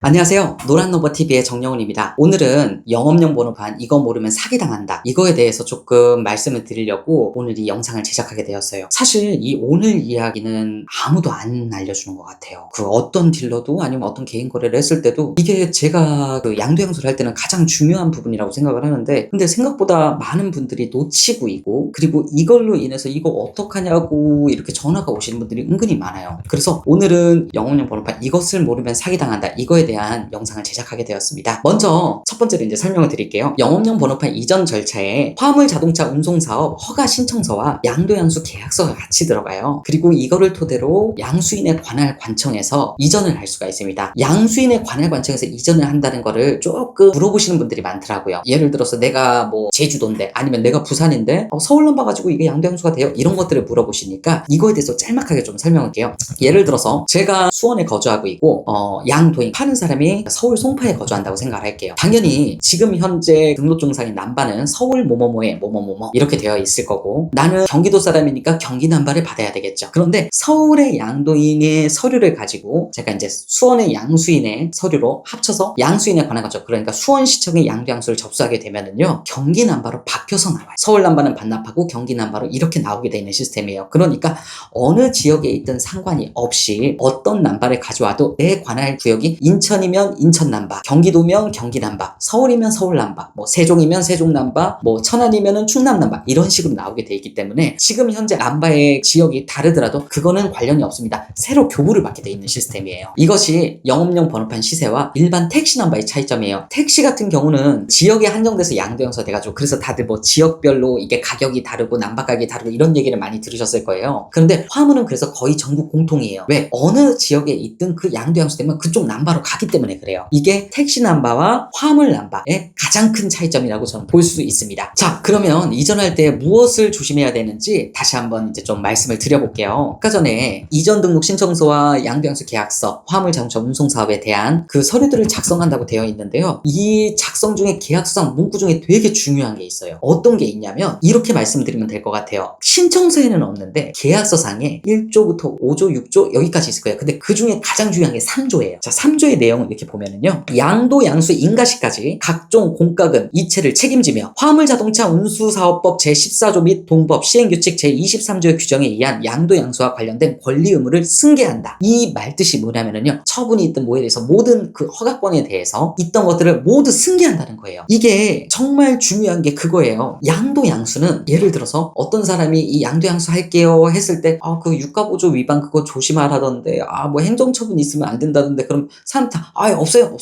안녕하세요. 노란노버TV의 정영훈입니다. 오늘은 영업용 번호판 이거 모르면 사기당한다. 이거에 대해서 조금 말씀을 드리려고 오늘 이 영상을 제작하게 되었어요. 사실 이 오늘 이야기는 아무도 안 알려주는 것 같아요. 그 어떤 딜러도 아니면 어떤 개인 거래를 했을 때도 이게 제가 그 양도양수를 할 때는 가장 중요한 부분이라고 생각을 하는데, 근데 생각보다 많은 분들이 놓치고 있고, 그리고 이걸로 인해서 이거 어떡하냐고 이렇게 전화가 오시는 분들이 은근히 많아요. 그래서 오늘은 영업용 번호판 이것을 모르면 사기당한다. 이거에 대한 영상을 제작하게 되었습니다. 먼저 첫 번째로 이제 설명을 드릴게요. 영업용 번호판 이전 절차에 화물 자동차 운송사업 허가 신청서와 양도양수 계약서가 같이 들어가요. 그리고 이거를 토대로 양수인의 관할 관청에서 이전을 할 수가 있습니다. 양수인의 관할 관청에서 이전을 한다는 거를 조금 물어보시는 분들이 많더라고요. 예를 들어서 내가 뭐 제주도인데 아니면 내가 부산인데 서울 넘버 가지고 이게 양도양수가 돼요? 이런 것들을 물어보시니까 이거에 대해서 짤막하게 좀 설명할게요. 예를 들어서 제가 수원에 거주하고 있고 양도인 파는 사람이 서울 송파에 거주한다고 생각을 할게요. 당연히 지금 현재 등록증상인 남바는 서울 뭐뭐뭐에 뭐뭐뭐뭐 이렇게 되어 있을 거고, 나는 경기도 사람이니까 경기 남바를 받아야 되겠죠. 그런데 서울의 양도인의 서류를 가지고 제가 이제 수원의 양수인의 서류로 합쳐서 양수인에 관한 거죠. 그러니까 수원시청의 양도양수를 접수하게 되면은요, 경기 남바로 바뀌어서 나와요. 서울 남바는 반납하고 경기 남바로 이렇게 나오게 되어 있는 시스템이에요. 그러니까 어느 지역에 있든 상관이 없이 어떤 남바를 가져와도 내 관할 구역이 인천이면 인천 남바, 경기도면 경기 남바, 서울이면 서울 남바, 뭐 세종이면 세종 남바, 뭐 천안이면은 충남 남바, 이런 식으로 나오게 돼 있기 때문에 지금 현재 남바의 지역이 다르더라도 그거는 관련이 없습니다. 새로 교부를 받게 돼 있는 시스템이에요. 이것이 영업용 번호판 시세와 일반 택시 남바의 차이점이에요. 택시 같은 경우는 지역에 한정돼서 양도양수가 돼가지고, 그래서 다들 뭐 지역별로 이게 가격이 다르고 남바 가격이 다르고 이런 얘기를 많이 들으셨을 거예요. 그런데 화물은 그래서 거의 전국 공통이에요. 왜? 어느 지역에 있든 그 양도양수 되면 그쪽 남바로 가기 때문에 그래요. 이게 택시 남바와 화물 남바의 가장 큰 차이점이라고 저는 볼 수 있습니다. 자, 그러면 이전할 때 무엇을 조심해야 되는지 다시 한번 이제 좀 말씀을 드려볼게요. 아까 전에 이전 등록 신청서와 양도양수 계약서, 화물 자동차 운송 사업에 대한 그 서류들을 작성한다고 되어 있는데요. 이 작성 중에 계약서상 문구 중에 되게 중요한 게 있어요. 어떤 게 있냐면 이렇게 말씀드리면 될 것 같아요. 신청서에는 없는데 계약서상에 1조부터 5조, 6조 여기까지 있을 거예요. 근데 그 중에 가장 중요한 게 3조예요. 자, 3조의 내용을 이렇게 보면은요, 양도, 양수, 인가시까지 각종 공과금, 이체를 책임지며 화물자동차 운수사업법 제14조 및 동법 시행규칙 제23조의 규정에 의한 양도, 양수와 관련된 권리 의무를 승계한다. 이 말뜻이 뭐냐면은요, 처분이 있든 뭐에 대해서 모든 그 허가권에 대해서 있던 것들을 모두 승계한다는 거예요. 이게 정말 중요한 게 그거예요. 양도, 양수는 예를 들어서 어떤 사람이 이 양도, 양수 할게요 했을 때 그 유가보조 위반 그거 조심하라던데, 뭐 행정처분 있으면 안 된다던데, 그럼 사람 다 없어요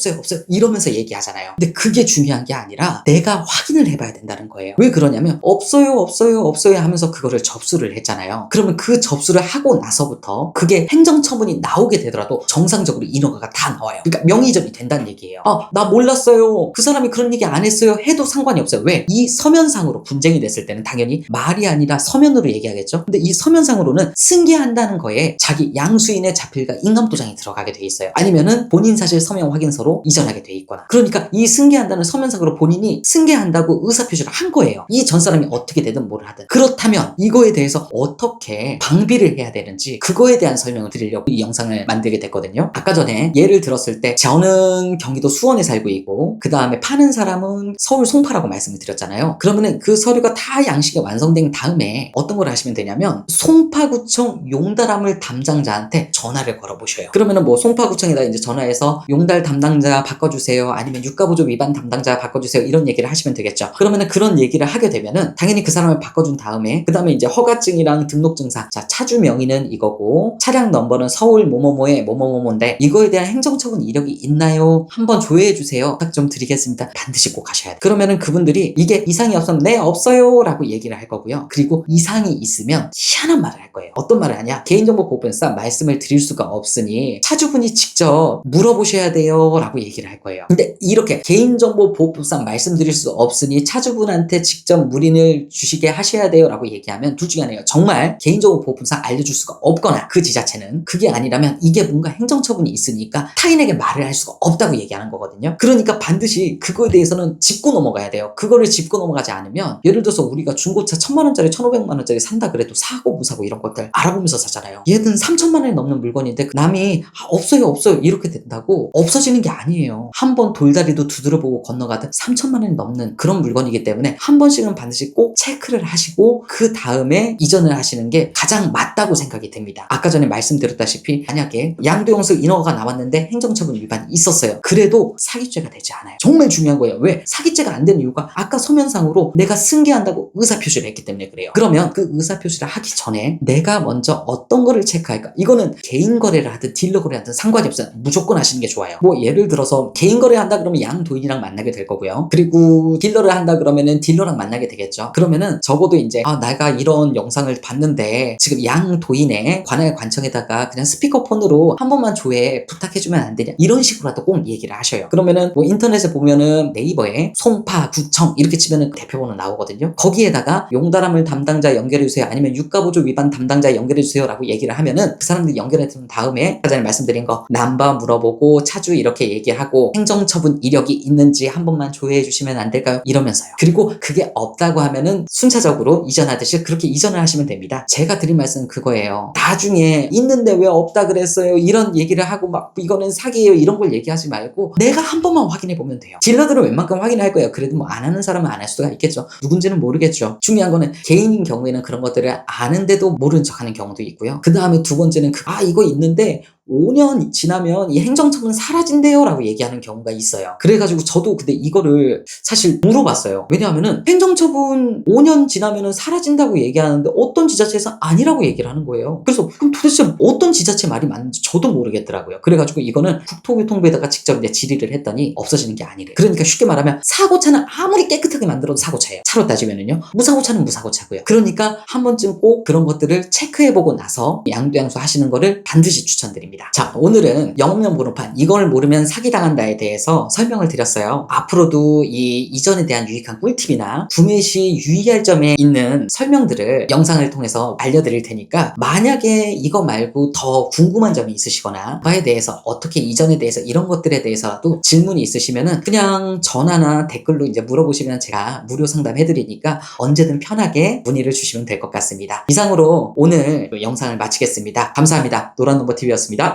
이러면서 얘기하잖아요. 근데 그게 중요한 게 아니라 내가 확인을 해봐야 된다는 거예요. 왜 그러냐면 없어요 하면서 그거를 접수를 했잖아요. 그러면 그 접수를 하고 나서부터 그게 행정처분이 나오게 되더라도 정상적으로 인허가가 다 나와요. 그러니까 명의적이 된다는 얘기예요. 나 몰랐어요, 그 사람이 그런 얘기 안 했어요 해도 상관이 없어요. 왜? 이 서면상으로 분쟁이 됐을 때는 당연히 말이 아니라 서면으로 얘기하겠죠. 근데 이 서면상으로는 승계한다는 거에 자기 양수인의 자필과 인감도장이 들어가게 돼 있어요. 아니면은 본인 사실 서면 확인서로 이전하게 돼 있거나. 그러니까 이 승계한다는 서면상으로 본인이 승계한다고 의사표시를 한 거예요. 이 전 사람이 어떻게 되든 뭘 하든. 그렇다면 이거에 대해서 어떻게 방비를 해야 되는지 그거에 대한 설명을 드리려고 이 영상을 만들게 됐거든요. 아까 전에 예를 들었을 때 저는 경기도 수원에 살고 있고 그 다음에 파는 사람은 서울 송파라고 말씀을 드렸잖아요. 그러면은 그 서류가 다 양식이 완성된 다음에 어떤 걸 하시면 되냐면 송파구청 용달화물 담당자한테 전화를 걸어보셔요. 그러면은 뭐 송파구청에다 이제 전화해서 용달 담당자 바꿔주세요, 아니면 유가보조 위반 담당자 바꿔주세요, 이런 얘기를 하시면 되겠죠. 그러면은 그런 얘기를 하게 되면은 당연히 그 사람을 바꿔준 다음에 그 다음에 이제 허가증이랑 등록증상, 자, 차주 명의는 이거고 차량 넘버는 서울 뭐뭐뭐에 뭐뭐뭐인데 이거에 대한 행정처분 이력이 있나요? 한번 조회해주세요. 부탁 좀 드리겠습니다. 반드시 꼭 하셔야 돼요. 그러면은 그분들이 이게 이상이 없으면 네 없어요 라고 얘기를 할 거고요. 그리고 이상이 있으면 희한한 말을 할 거예요. 어떤 말을 하냐, 개인정보보호법상 말씀을 드릴 수가 없으니 차주분이 직접 물어보셔야 돼요 라고 얘기를 할 거예요. 근데 이렇게 개인정보보호법상 말씀드릴 수 없으니 차주분한테 직접 문의를 주시게 하셔야 돼요 라고 얘기하면 둘 중에 하나예요. 정말 개인정보보호법상 알려줄 수가 없거나 그 지자체는, 그게 아니라면 이게 뭔가 행정처분이 있으니까 타인에게 말을 할 수가 없다고 얘기하는 거거든요. 그러니까 반드시 그거에 대해서는 짚고 넘어가야 돼요. 그거를 짚고 넘어가지 않으면, 예를 들어서 우리가 중고차 1000만원짜리 1500만원짜리 산다 그래도 사고 무사고 이런 것들 알아보면서 사잖아요. 얘는 3000만원이 넘는 물건인데 남이 없어요 이렇게 된다고 한다고 없어지는 게 아니에요. 한 번 돌다리도 두드려보고 건너가듯 3천만 원이 넘는 그런 물건이기 때문에 한 번씩은 반드시 꼭 체크를 하시고 그 다음에 이전을 하시는 게 가장 맞다고 생각이 됩니다. 아까 전에 말씀드렸다시피 만약에 양도영수 인허가가 나왔는데 행정처분 위반이 있었어요. 그래도 사기죄가 되지 않아요. 정말 중요한 거예요. 왜? 사기죄가 안 되는 이유가 아까 서면상으로 내가 승계한다고 의사표시를 했기 때문에 그래요. 그러면 그 의사표시를 하기 전에 내가 먼저 어떤 거를 체크할까? 이거는 개인 거래를 하든 딜러 거래를 하든 상관이 없어요. 무조건 하시는 게 좋아요. 뭐 예를 들어서 개인 거래 한다 그러면 양도인이랑 만나게 될 거고요. 그리고 딜러를 한다 그러면은 딜러랑 만나게 되겠죠. 그러면은 적어도 이제 내가 이런 영상을 봤는데 지금 양도인의 관할 관청에다가 그냥 스피커폰으로 한 번만 조회 부탁해주면 안 되냐? 이런 식으로라도 꼭 얘기를 하셔요. 그러면은 뭐 인터넷에 보면은 네이버에 송파 구청 이렇게 치면은 대표번호 나오거든요. 거기에다가 용달함을 담당자 연결해주세요. 아니면 유가보조 위반 담당자 연결해주세요 라고 얘기를 하면은 그 사람들이 연결해준 다음에 아까 전에 말씀드린 거 남바 물어보고 차주 이렇게 얘기하고 행정처분 이력이 있는지 한 번만 조회해 주시면 안 될까요? 이러면서요. 그리고 그게 없다고 하면은 순차적으로 이전하듯이 그렇게 이전을 하시면 됩니다. 제가 드린 말씀은 그거예요. 나중에 있는데 왜 없다 그랬어요? 이런 얘기를 하고 막 이거는 사기예요 이런 걸 얘기하지 말고 내가 한 번만 확인해 보면 돼요. 딜러들은 웬만큼 확인할 거예요. 그래도 뭐 안 하는 사람은 안 할 수가 있겠죠. 누군지는 모르겠죠. 중요한 거는 개인인 경우에는 그런 것들을 아는데도 모른 척하는 경우도 있고요. 그 다음에 두 번째는 이거 있는데 5년 지나면 이 행정처분 사라진대요 라고 얘기하는 경우가 있어요. 그래가지고 저도 근데 이거를 사실 물어봤어요. 왜냐하면은 행정처분 5년 지나면은 사라진다고 얘기하는데 어떤 지자체에서 아니라고 얘기를 하는 거예요. 그래서 그럼 도대체 어떤 지자체 말이 맞는지 저도 모르겠더라고요. 그래가지고 이거는 국토교통부에다가 직접 이제 질의를 했더니 없어지는 게 아니래요. 그러니까 쉽게 말하면 사고차는 아무리 깨끗하게 만들어도 사고차예요. 차로 따지면은요. 무사고차는 무사고차고요. 그러니까 한 번쯤 꼭 그런 것들을 체크해보고 나서 양도양수 하시는 거를 반드시 추천드립니다. 자, 오늘은 영업용 번호판 이걸 모르면 사기당한다에 대해서 설명을 드렸어요. 앞으로도 이 이전에 대한 유익한 꿀팁이나 구매 시 유의할 점에 있는 설명들을 영상을 통해서 알려드릴 테니까 만약에 이거 말고 더 궁금한 점이 있으시거나 그거에 대해서 어떻게 이전에 대해서 이런 것들에 대해서라도 질문이 있으시면은 그냥 전화나 댓글로 이제 물어보시면 제가 무료 상담해드리니까 언제든 편하게 문의를 주시면 될 것 같습니다. 이상으로 오늘 영상을 마치겠습니다. 감사합니다. 노란넘버TV였습니다.